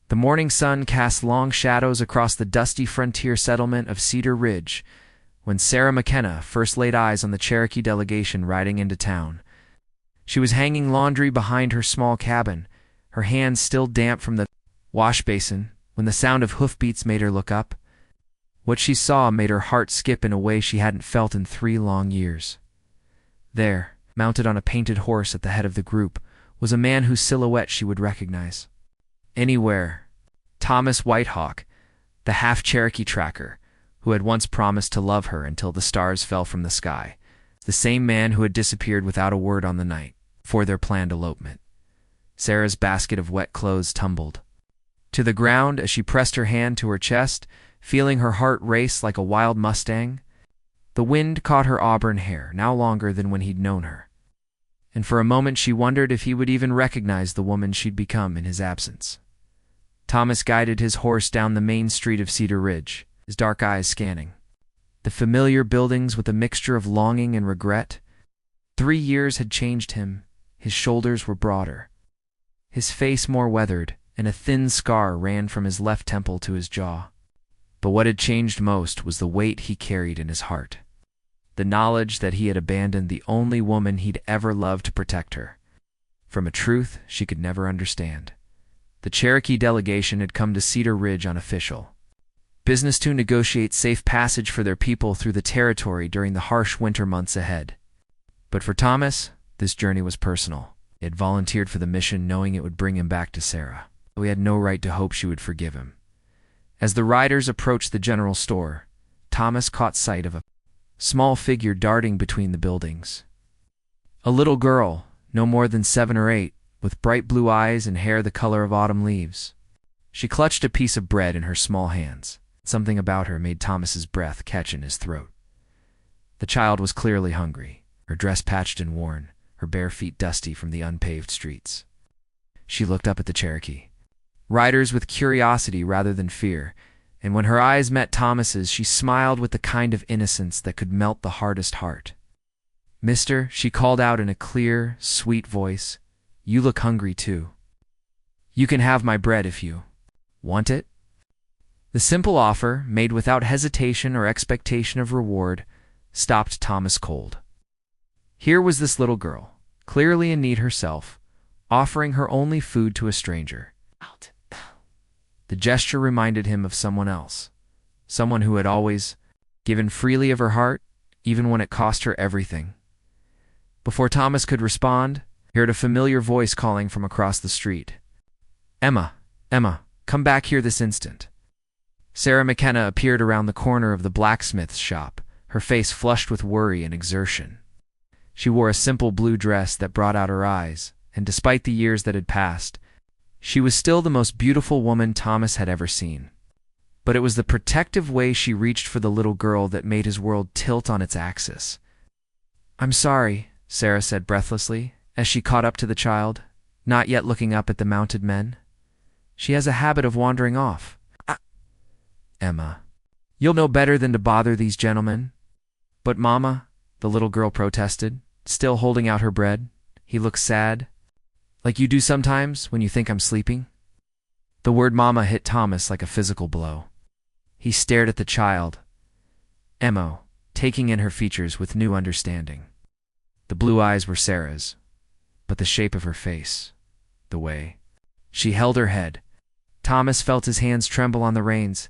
The morning sun cast long shadows across the dusty frontier settlement of Cedar Ridge when Sarah McKenna first laid eyes on the Cherokee delegation riding into town. She was hanging laundry behind her small cabin, her hands still damp from the wash basin, when the sound of hoofbeats made her look up. What she saw made her heart skip in a way she hadn't felt in 3 long years. There, mounted on a painted horse at the head of the group, was a man whose silhouette she would recognize anywhere. Thomas Whitehawk, the half-Cherokee tracker, who had once promised to love her until the stars fell from the sky, the same man who had disappeared without a word on the night before their planned elopement. Sarah's basket of wet clothes tumbled to the ground as she pressed her hand to her chest, feeling her heart race like a wild Mustang. The wind caught her auburn hair, now longer than when he'd known her, and for a moment she wondered if he would even recognize the woman she'd become in his absence. Thomas guided his horse down the main street of Cedar Ridge, his dark eyes scanning the familiar buildings with a mixture of longing and regret. 3 years had changed him. His shoulders were broader, his face more weathered, and a thin scar ran from his left temple to his jaw. But what had changed most was the weight he carried in his heart, the knowledge that he had abandoned the only woman he'd ever loved to protect her from a truth she could never understand. The Cherokee delegation had come to Cedar Ridge on official business to negotiate safe passage for their people through the territory during the harsh winter months ahead. But for Thomas, this journey was personal. He had volunteered for the mission knowing it would bring him back to Sarah, though he had no right to hope she would forgive him. As the riders approached the general store, Thomas caught sight of a small figure darting between the buildings. A little girl, no more than 7 or 8, with bright blue eyes and hair the color of autumn leaves. She clutched a piece of bread in her small hands. Something about her made Thomas's breath catch in his throat. The child was clearly hungry, her dress patched and worn, her bare feet dusty from the unpaved streets. She looked up at the Cherokee riders with curiosity rather than fear, and when her eyes met Thomas's, she smiled with the kind of innocence that could melt the hardest heart. "Mister," she called out in a clear, sweet voice, "you look hungry too. You can have my bread if you want it." The simple offer, made without hesitation or expectation of reward, stopped Thomas cold. Here was this little girl, clearly in need herself, offering her only food to a stranger. The gesture reminded him of someone else, someone who had always given freely of her heart, even when it cost her everything. Before Thomas could respond, he heard a familiar voice calling from across the street. Emma, come back here this instant." Sarah McKenna appeared around the corner of the blacksmith's shop, her face flushed with worry and exertion. She wore a simple blue dress that brought out her eyes, and despite the years that had passed, she was still the most beautiful woman Thomas had ever seen. But it was the protective way she reached for the little girl that made his world tilt on its axis. "I'm sorry," Sarah said breathlessly, as she caught up to the child, not yet looking up at the mounted men. "She has a habit of wandering off." "Emma, you'll know better than to bother these gentlemen." "But Mama," the little girl protested, still holding out her bread. He looked sad. "Like you do sometimes when you think I'm sleeping." The word Mama hit Thomas like a physical blow. He stared at the child, Emma, taking in her features with new understanding. The blue eyes were Sarah's, but the shape of her face, the way she held her head. Thomas felt his hands tremble on the reins.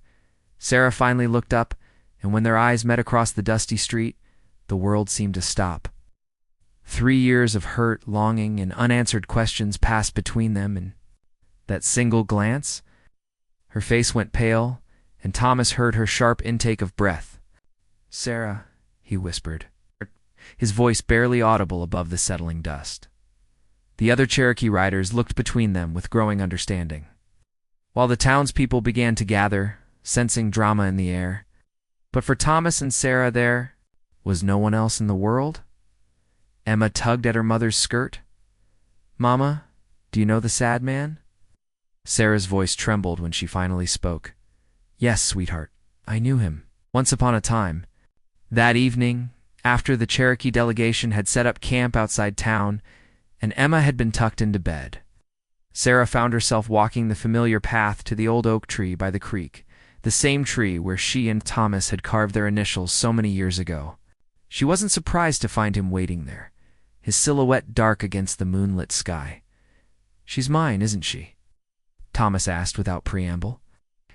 Sarah finally looked up, and when their eyes met across the dusty street, the world seemed to stop. 3 years of hurt, longing, and unanswered questions passed between them, and that single glance, her face went pale, and Thomas heard her sharp intake of breath. "Sarah," he whispered, his voice barely audible above the settling dust. The other Cherokee riders looked between them with growing understanding, while the townspeople began to gather, sensing drama in the air. But for Thomas and Sarah there was no one else in the world. Emma tugged at her mother's skirt. "Mama, do you know the sad man?" Sarah's voice trembled when she finally spoke. "Yes, sweetheart, I knew him. Once upon a time." That evening, after the Cherokee delegation had set up camp outside town, and Emma had been tucked into bed, Sarah found herself walking the familiar path to the old oak tree by the creek, the same tree where she and Thomas had carved their initials so many years ago. She wasn't surprised to find him waiting there, his silhouette dark against the moonlit sky. "She's mine, isn't she?" Thomas asked without preamble,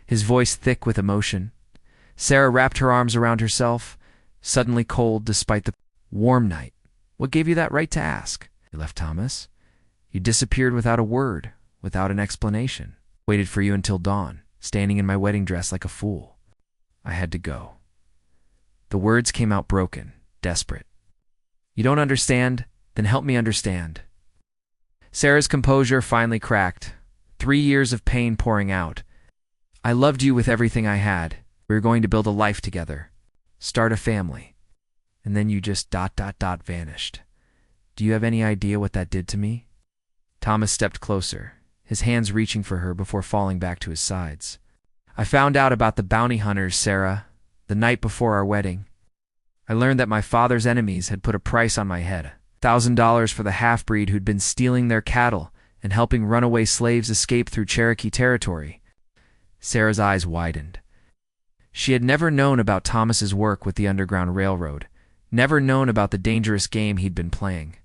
his voice thick with emotion. Sarah wrapped her arms around herself, suddenly cold despite the warm night. "What gave you that right to ask?" "You left Thomas. You disappeared without a word, without an explanation. Waited for you until dawn, standing in my wedding dress like a fool. I had to go." The words came out broken, desperate. "You don't understand? Then help me understand." Sarah's composure finally cracked, 3 years of pain pouring out. "I loved you with everything I had. We were going to build a life together, start a family. And then you just ... vanished. Do you have any idea what that did to me?" Thomas stepped closer, his hands reaching for her before falling back to his sides. "I found out about the bounty hunters, Sarah, the night before our wedding. I learned that my father's enemies had put a price on my head, $1,000 for the half-breed who'd been stealing their cattle and helping runaway slaves escape through Cherokee territory." Sarah's eyes widened. She had never known about Thomas's work with the Underground Railroad, never known about the dangerous game he'd been playing.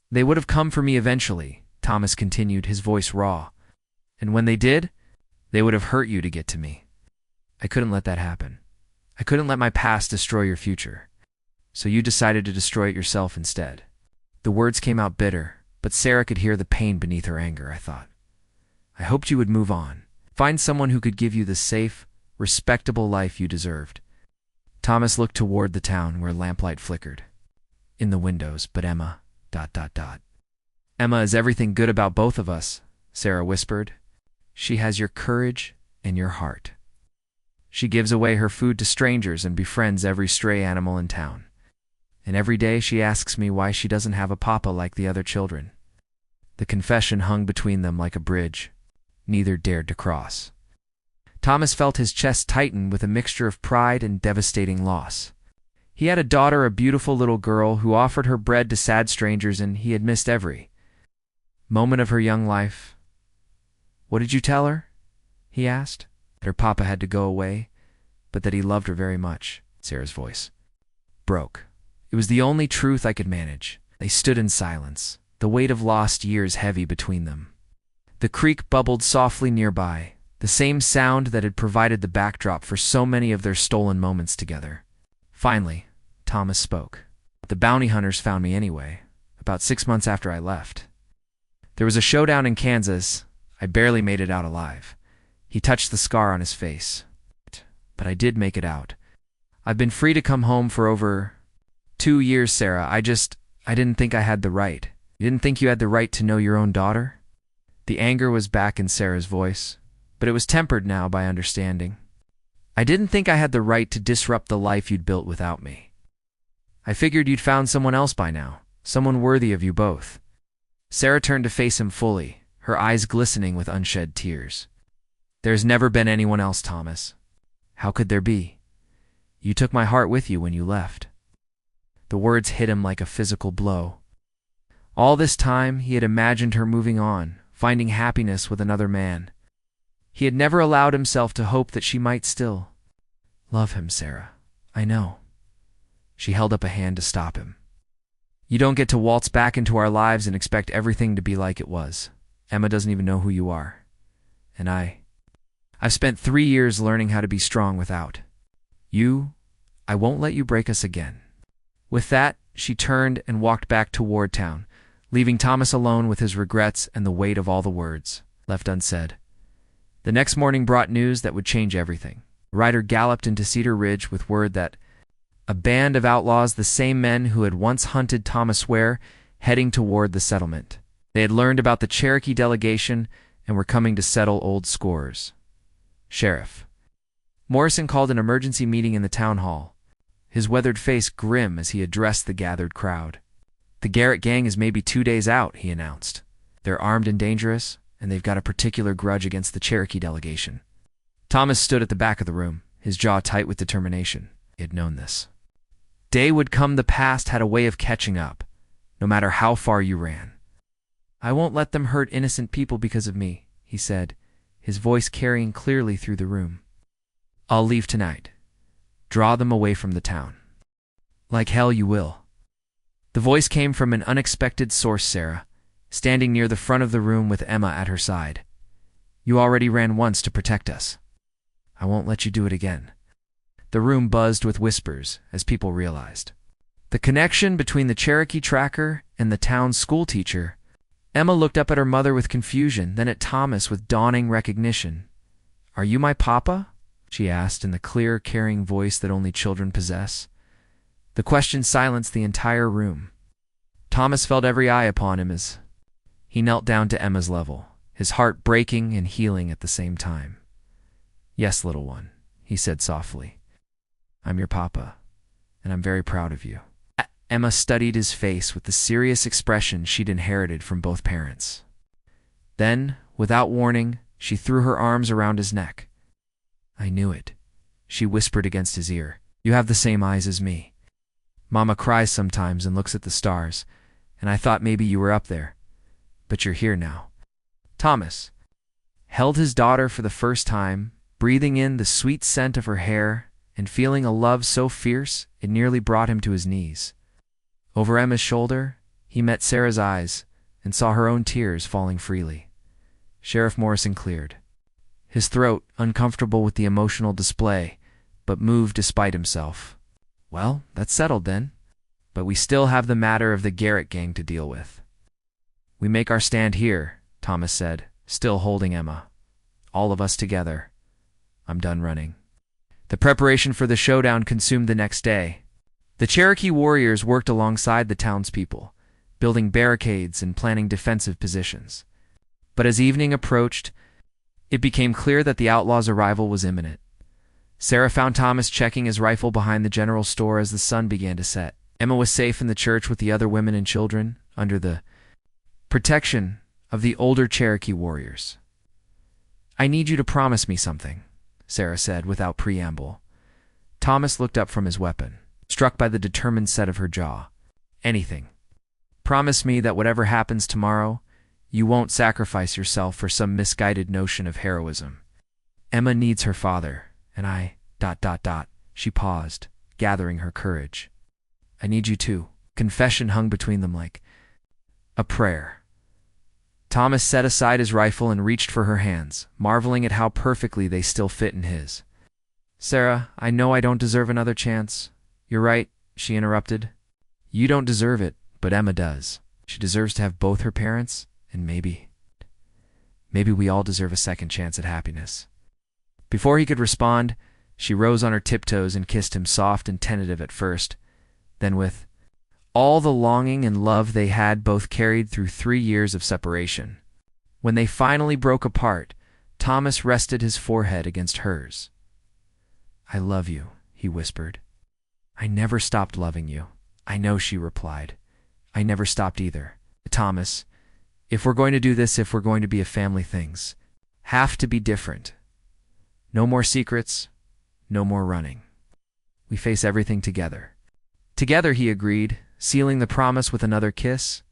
"They would have come for me eventually," Thomas continued, his voice raw. "And when they did, they would have hurt you to get to me. I couldn't let that happen. I couldn't let my past destroy your future. So you decided to destroy it yourself instead." The words came out bitter, but Sarah could hear the pain beneath her anger. "I thought. I hoped you would move on. Find someone who could give you the safe, respectable life you deserved." Thomas looked toward the town where lamplight flickered in the windows, but Emma... "Emma is everything good about both of us," Sarah whispered. "She has your courage and your heart. She gives away her food to strangers and befriends every stray animal in town. And every day she asks me why she doesn't have a papa like the other children." The confession hung between them like a bridge. Neither dared to cross. Thomas felt his chest tighten with a mixture of pride and devastating loss. He had a daughter, a beautiful little girl, who offered her bread to sad strangers, and he had missed every moment of her young life. "What did you tell her?" he asked. "That her papa had to go away, but that he loved her very much." Sarah's voice broke. "It was the only truth I could manage." They stood in silence, the weight of lost years heavy between them. The creek bubbled softly nearby, the same sound that had provided the backdrop for so many of their stolen moments together. Finally, Thomas spoke. "The bounty hunters found me anyway, about 6 months after I left. There was a showdown in Kansas. I barely made it out alive." He touched the scar on his face. "But I did make it out. I've been free to come home for over 2 years, Sarah. I didn't think I had the right." "You didn't think you had the right to know your own daughter?" The anger was back in Sarah's voice, but it was tempered now by understanding. "I didn't think I had the right to disrupt the life you'd built without me. I figured you'd found someone else by now, someone worthy of you both." Sarah turned to face him fully, her eyes glistening with unshed tears. "There's never been anyone else, Thomas. How could there be? You took my heart with you when you left." The words hit him like a physical blow. All this time, he had imagined her moving on, finding happiness with another man. He had never allowed himself to hope that she might still love him. "Sarah, I know." She held up a hand to stop him. "You don't get to waltz back into our lives and expect everything to be like it was. Emma doesn't even know who you are. And I've spent 3 years learning how to be strong without you. I won't let you break us again." With that, she turned and walked back toward town, leaving Thomas alone with his regrets and the weight of all the words left unsaid. The next morning brought news that would change everything. The rider galloped into Cedar Ridge with word that a band of outlaws, the same men who had once hunted Thomas Ware, heading toward the settlement. They had learned about the Cherokee delegation and were coming to settle old scores. Sheriff Morrison called an emergency meeting in the town hall, his weathered face grim as he addressed the gathered crowd. "The Garrett gang is maybe 2 days out," he announced. "They're armed and dangerous, and they've got a particular grudge against the Cherokee delegation." Thomas stood at the back of the room, his jaw tight with determination. He had known this. Day would come. The past had a way of catching up, no matter how far you ran. I won't let them hurt innocent people because of me, he said, his voice carrying clearly through the room. I'll leave tonight. Draw them away from the town. Like hell you will. The voice came from an unexpected source, Sarah, standing near the front of the room with Emma at her side. You already ran once to protect us. I won't let you do it again. The room buzzed with whispers as people realized the connection between the Cherokee tracker and the town's schoolteacher. Emma looked up at her mother with confusion, then at Thomas with dawning recognition. Are you my papa? She asked in the clear, caring voice that only children possess. The question silenced the entire room. Thomas felt every eye upon him as he knelt down to Emma's level, his heart breaking and healing at the same time. Yes, little one, he said softly. I'm your papa, and I'm very proud of you. Emma studied his face with the serious expression she'd inherited from both parents. Then, without warning, she threw her arms around his neck. I knew it, she whispered against his ear. You have the same eyes as me. Mama cries sometimes and looks at the stars, and I thought maybe you were up there. But you're here now. Thomas held his daughter for the first time, breathing in the sweet scent of her hair and feeling a love so fierce it nearly brought him to his knees. Over Emma's shoulder, he met Sarah's eyes and saw her own tears falling freely. Sheriff Morrison cleared, his throat uncomfortable with the emotional display, but moved despite himself. Well, that's settled then. But we still have the matter of the Garrett gang to deal with. We make our stand here, Thomas said, still holding Emma. All of us together. I'm done running. The preparation for the showdown consumed the next day. The Cherokee warriors worked alongside the townspeople, building barricades and planning defensive positions. But as evening approached, it became clear that the outlaws' arrival was imminent. Sarah found Thomas checking his rifle behind the general store as the sun began to set. Emma was safe in the church with the other women and children, under the protection of the older Cherokee warriors. I need you to promise me something, Sarah said without preamble. Thomas looked up from his weapon, struck by the determined set of her jaw. Anything. Promise me that whatever happens tomorrow, you won't sacrifice yourself for some misguided notion of heroism. Emma needs her father, and I... She paused, gathering her courage. I need you too. Confession hung between them like a prayer. Thomas set aside his rifle and reached for her hands, marveling at how perfectly they still fit in his. Sarah, I know I don't deserve another chance. You're right, she interrupted. You don't deserve it, but Emma does. She deserves to have both her parents, and maybe we all deserve a second chance at happiness. Before he could respond, she rose on her tiptoes and kissed him, soft and tentative at first. Then with all the longing and love they had both carried through 3 years of separation. When they finally broke apart, Thomas rested his forehead against hers. I love you, he whispered. I never stopped loving you. I know, she replied. I never stopped either. Thomas, if we're going to do this, if we're going to be a family, things have to be different. No more secrets, no more running. We face everything together. Together, he agreed, sealing the promise with another kiss.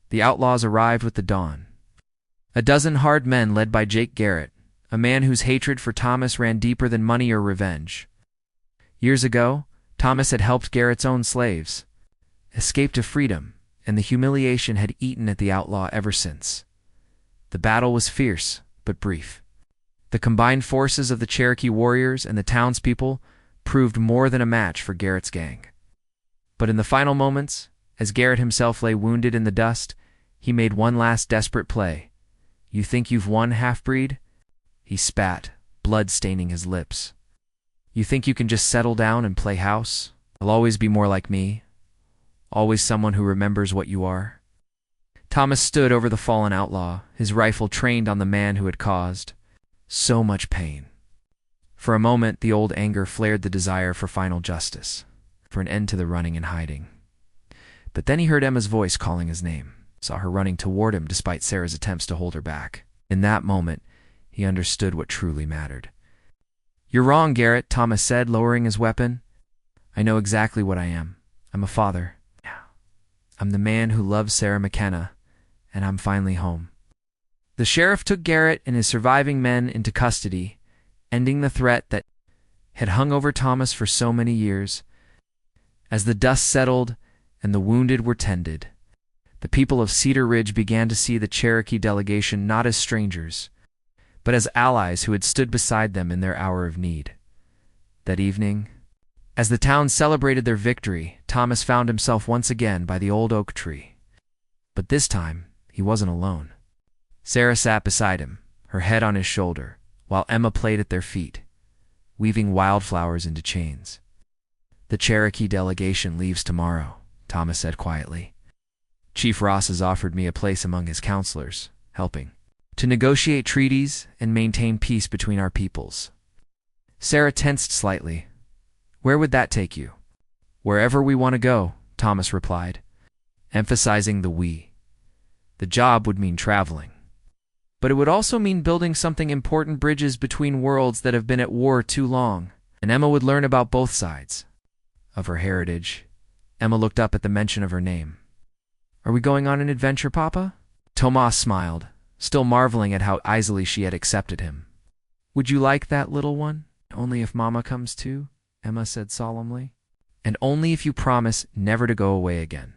The outlaws arrived with the dawn. A dozen hard men led by Jake Garrett, a man whose hatred for Thomas ran deeper than money or revenge. Years ago, Thomas had helped Garrett's own slaves escape to freedom, and the humiliation had eaten at the outlaw ever since. The battle was fierce, but brief. The combined forces of the Cherokee warriors and the townspeople proved more than a match for Garrett's gang. But in the final moments, as Garrett himself lay wounded in the dust, he made one last desperate play. You think you've won, half-breed? He spat, blood staining his lips. You think you can just settle down and play house? I'll always be more like me. Always someone who remembers what you are. Thomas stood over the fallen outlaw, his rifle trained on the man who had caused so much pain. For a moment, the old anger flared the desire for final justice, for an end to the running and hiding. But then he heard Emma's voice calling his name, saw her running toward him despite Sarah's attempts to hold her back. In that moment, he understood what truly mattered. You're wrong, Garrett, Thomas said, lowering his weapon. I know exactly what I am. I'm a father. I'm the man who loves Sarah McKenna and I'm finally home." The sheriff took Garrett and his surviving men into custody, ending the threat that had hung over Thomas for so many years. As the dust settled and the wounded were tended, the people of Cedar Ridge began to see the Cherokee delegation not as strangers, but as allies who had stood beside them in their hour of need. That evening, as the town celebrated their victory, Thomas found himself once again by the old oak tree. But this time, he wasn't alone. Sarah sat beside him, her head on his shoulder, while Emma played at their feet, weaving wildflowers into chains. "The Cherokee delegation leaves tomorrow," Thomas said quietly. "Chief Ross has offered me a place among his counselors, helping to negotiate treaties and maintain peace between our peoples." Sarah tensed slightly. "Where would that take you?" "Wherever we want to go," Thomas replied, emphasizing the we. The job would mean traveling, but it would also mean building something important: bridges between worlds that have been at war too long. And Emma would learn about both sides of her heritage. Emma looked up at the mention of her name. "Are we going on an adventure, Papa?" Tomas smiled, still marveling at how easily she had accepted him. "Would you like that, little one?" "Only if Mama comes too," Emma said solemnly. "And only if you promise never to go away again."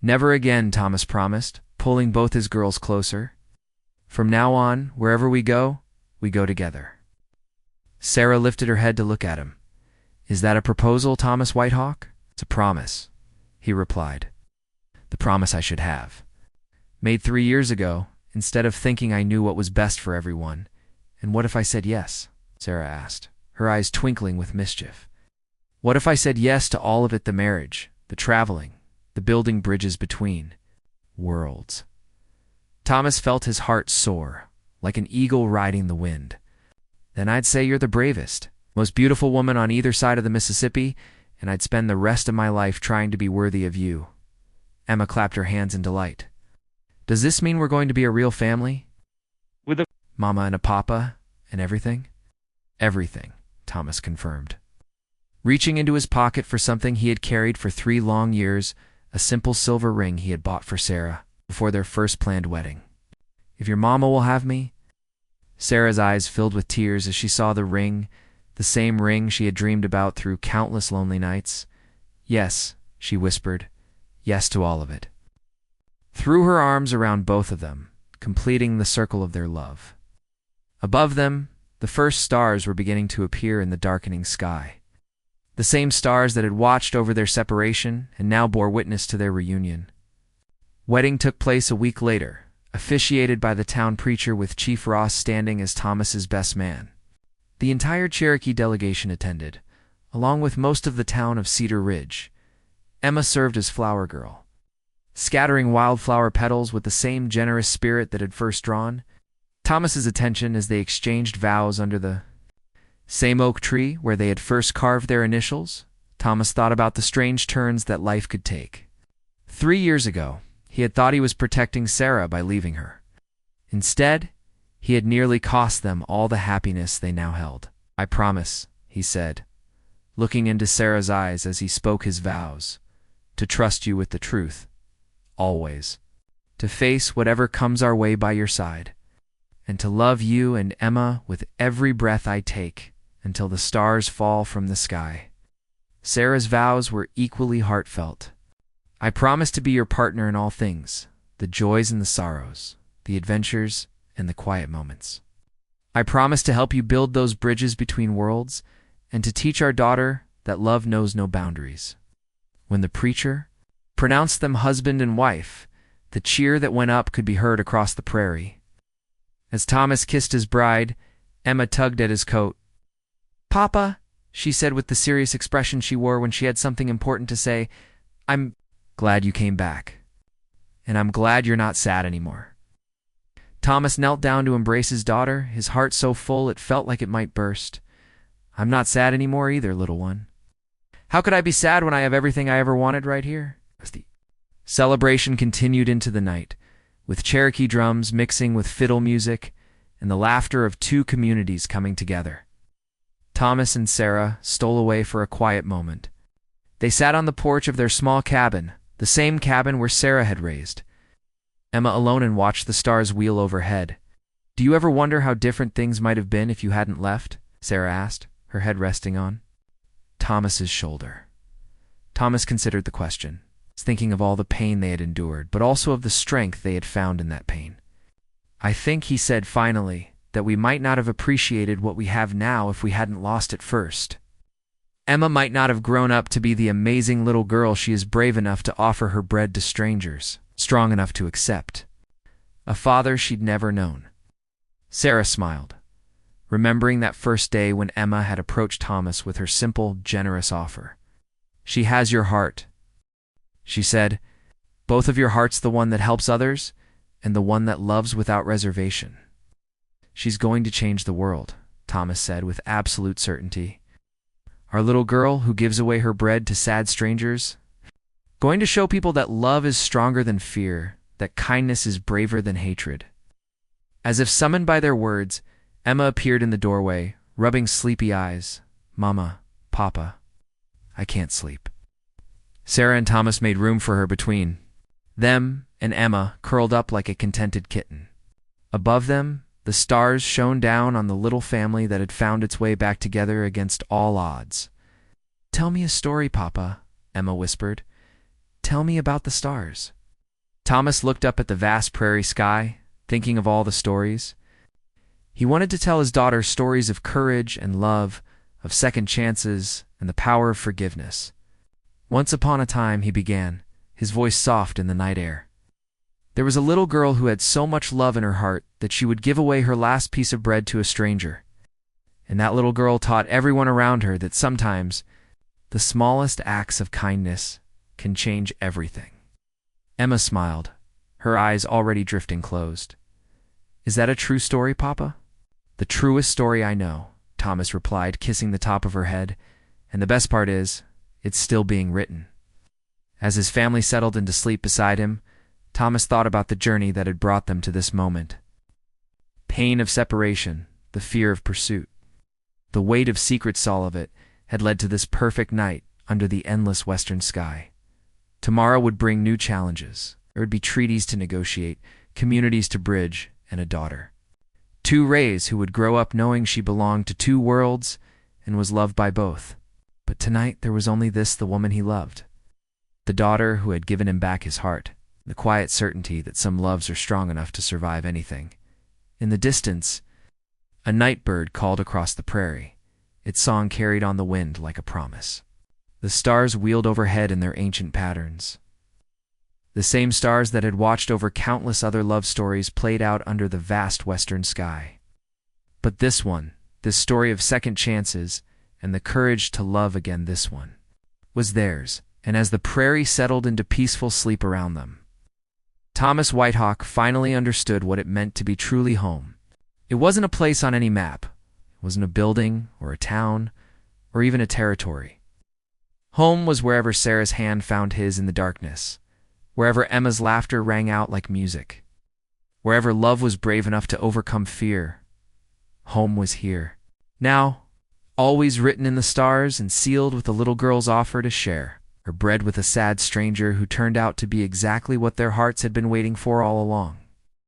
"Never again," Thomas promised, pulling both his girls closer. "From now on, wherever we go together." Sarah lifted her head to look at him. "Is that a proposal, Thomas Whitehawk?" "It's a promise," he replied. "The promise I should have made 3 years ago, instead of thinking I knew what was best for everyone." "And what if I said yes?" Sarah asked, her eyes twinkling with mischief. "What if I said yes to all of it: the marriage, the traveling, the building bridges between worlds?" Thomas felt his heart soar, like an eagle riding the wind. "Then I'd say you're the bravest, most beautiful woman on either side of the Mississippi, and I'd spend the rest of my life trying to be worthy of you." Emma clapped her hands in delight. "Does this mean we're going to be a real family? With a mama and a papa and everything?" "Everything," Thomas confirmed, reaching into his pocket for something he had carried for 3 long years, a simple silver ring he had bought for Sarah before their first planned wedding. "If your mama will have me?" Sarah's eyes filled with tears as she saw the ring, the same ring she had dreamed about through countless lonely nights. "Yes," she whispered, "yes to all of it." Threw her arms around both of them, completing the circle of their love. Above them, the first stars were beginning to appear in the darkening sky. The same stars that had watched over their separation and now bore witness to their reunion. Wedding took place a week later, officiated by the town preacher, with Chief Ross standing as Thomas's best man. The entire Cherokee delegation attended, along with most of the town of Cedar Ridge. Emma served as flower girl, scattering wildflower petals with the same generous spirit that had first drawn Thomas's attention as they exchanged vows under the same oak tree where they had first carved their initials. Thomas thought about the strange turns that life could take. 3 years ago, he had thought he was protecting Sarah by leaving her. Instead, he had nearly cost them all the happiness they now held. "I promise," he said, looking into Sarah's eyes as he spoke his vows, "to trust you with the truth, always, to face whatever comes our way by your side, and to love you and Emma with every breath I take until the stars fall from the sky." Sarah's vows were equally heartfelt. "I promise to be your partner in all things, the joys and the sorrows, the adventures and the quiet moments. I promise to help you build those bridges between worlds and to teach our daughter that love knows no boundaries." When the preacher pronounced them husband and wife, the cheer that went up could be heard across the prairie. As Thomas kissed his bride, Emma tugged at his coat. "Papa," she said with the serious expression she wore when she had something important to say, "I'm glad you came back. And I'm glad you're not sad anymore." Thomas knelt down to embrace his daughter, his heart so full it felt like it might burst. "I'm not sad anymore either, little one. How could I be sad when I have everything I ever wanted right here?" The celebration continued into the night, with Cherokee drums mixing with fiddle music and the laughter of 2 communities coming together. Thomas and Sarah stole away for a quiet moment. They sat on the porch of their small cabin, the same cabin where Sarah had raised Emma alone and watched the stars wheel overhead. "Do you ever wonder how different things might have been if you hadn't left?" Sarah asked, her head resting on Thomas's shoulder. Thomas considered the question, thinking of all the pain they had endured, but also of the strength they had found in that pain. "I think," he said finally, "that we might not have appreciated what we have now if we hadn't lost it first. Emma might not have grown up to be the amazing little girl she is, brave enough to offer her bread to strangers, strong enough to accept a father she'd never known." Sarah smiled, remembering that first day when Emma had approached Thomas with her simple, generous offer. "She has your heart," she said, "both of your hearts, the one that helps others and the one that loves without reservation." "She's going to change the world," Thomas said with absolute certainty. "Our little girl who gives away her bread to sad strangers, going to show people that love is stronger than fear, that kindness is braver than hatred." As if summoned by their words, Emma appeared in the doorway, rubbing sleepy eyes. "Mama, Papa, I can't sleep." Sarah and Thomas made room for her between them and Emma, curled up like a contented kitten. Above them, the stars shone down on the little family that had found its way back together against all odds. "Tell me a story, Papa," Emma whispered. "Tell me about the stars." Thomas looked up at the vast prairie sky, thinking of all the stories. He wanted to tell his daughter stories of courage and love, of second chances, and the power of forgiveness. "Once upon a time," he began, his voice soft in the night air, "there was a little girl who had so much love in her heart that she would give away her last piece of bread to a stranger. And that little girl taught everyone around her that sometimes the smallest acts of kindness can change everything." Emma smiled, her eyes already drifting closed. "Is that a true story, Papa?" "The truest story I know," Thomas replied, kissing the top of her head. "And the best part is, it's still being written." As his family settled into sleep beside him, Thomas thought about the journey that had brought them to this moment. Pain of separation, the fear of pursuit, the weight of secrets, all of it had led to this perfect night under the endless western sky. Tomorrow would bring new challenges. There would be treaties to negotiate, communities to bridge, and a daughter. Two Rays who would grow up knowing she belonged to two worlds and was loved by both. But tonight there was only this, the woman he loved. The daughter who had given him back his heart, the quiet certainty that some loves are strong enough to survive anything. In the distance, a night bird called across the prairie, its song carried on the wind like a promise. The stars wheeled overhead in their ancient patterns. The same stars that had watched over countless other love stories played out under the vast western sky. But this one, this story of second chances and the courage to love again, this one was theirs. And as the prairie settled into peaceful sleep around them, Thomas Whitehawk finally understood what it meant to be truly home. It wasn't a place on any map. It wasn't a building or a town or even a territory. Home was wherever Sarah's hand found his in the darkness, wherever Emma's laughter rang out like music, wherever love was brave enough to overcome fear. Home was here. Now, always written in the stars and sealed with the little girl's offer to share her bread with a sad stranger who turned out to be exactly what their hearts had been waiting for all along.